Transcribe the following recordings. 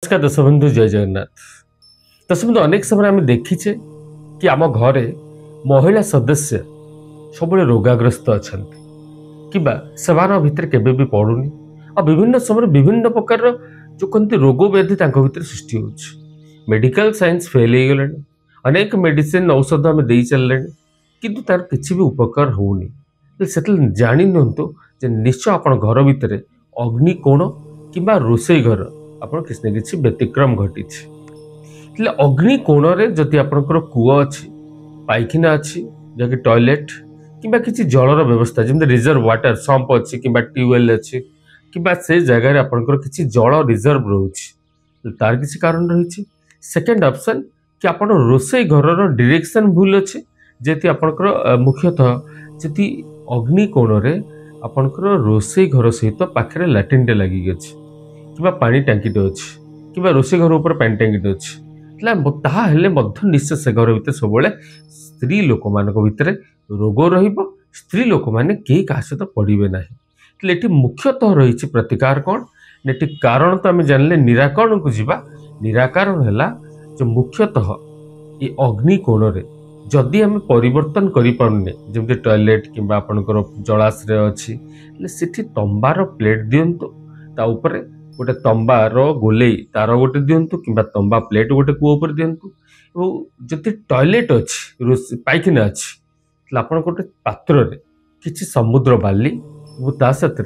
नमस्कार दशबंधु जय जगन्नाथ। दशबंधु अनेक समय आम देखीचे कि आम घरे महिला सदस्य सब रोगाग्रस्त अच्छा कि भितर केबे भी पड़ुनी और विभिन्न समय विभिन्न प्रकार जो कहते रोग व्याधि भितर सृष्टि हो मेडिकल साइंस फेल हो गला अनेक मेडिसिन औषध आम दे चलने किंतु तार किसी भी उपकार होनी से जाणी नियंतु निश्चय आप घर भितर अग्निकोण किंबा रोषेई घर आपन किसी न किसी व्यतिक्रम घटी अग्निकोण जदि आपंकर कूଅ अच्छी पाइखाना अच्छी जहाँकि टॉयलेट किंबा किसी जलर व्यवस्था जमी रिजर्व वाटर सम्प अच्छी कि ट्यूबवेल अच्छी कि से जगह आपंकर किसी जल रिजर्व रोचे तार किसी कारण रही। सेकेंड ऑप्शन कि आप रोषेई घर डायरेक्शन भूल अच्छे जेती आपंकर मुख्यतः जी अग्निकोण आपंकर रोषेई घर सहित पाखे लाट्रिन लगिक अच्छे कि पानी टांकीटे अच्छी कि रोषेई घर ऊपर पानी टांकीटे अच्छी निश्चय से घर भितर सब स्त्री लोक मान भितर रोग स्त्री लोक मैंने कई क्या सहित पड़े ना ये मुख्यतः रही प्रतिकार कौन ने कारण तो आम जानले निराकरण को जीवा निराकरण है जो मुख्यतः ये अग्निकोण जदि आम परिवर्तन करें जमी टॉयलेट कि आपंकर जलाश्रय अच्छी से तंबार प्लेट दिंतु ताऊपर गोटे तंबार गोले तार गोटे दिंतु कि तंबा प्लेट गोटे कूपर दिंतु जदि टॉयलेट अच्छी पाइखाना अच्छी आप गोटे पात्र किसी समुद्र बाली ता साथ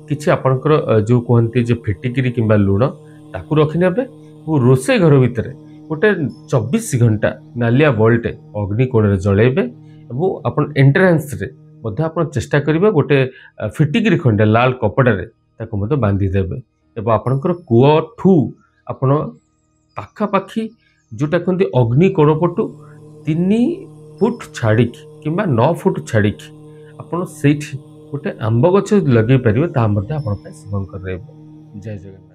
किसी आपंकर जो कहते जो फिटिकिरी कि लुण ताकू रखिने रोषेई घर भितर गोटे 24 घंटा नालिया बल्टे अग्निकोण जलैबे और आप एंट्रांस आप चेष्टा करेंगे गोटे फिटिकिरी खंडे लाल कपड़े बांधीदेवे एवं आपंकर कूଅ ठू आपण पाखापाखी जोटा कहते अग्निकोण पटू 3 फुट छाड़ी कि 9 फुट छाड़ी आपड़ से गोटे आंब गछ लगे पारे शुभंकर जय जगन्नाथ।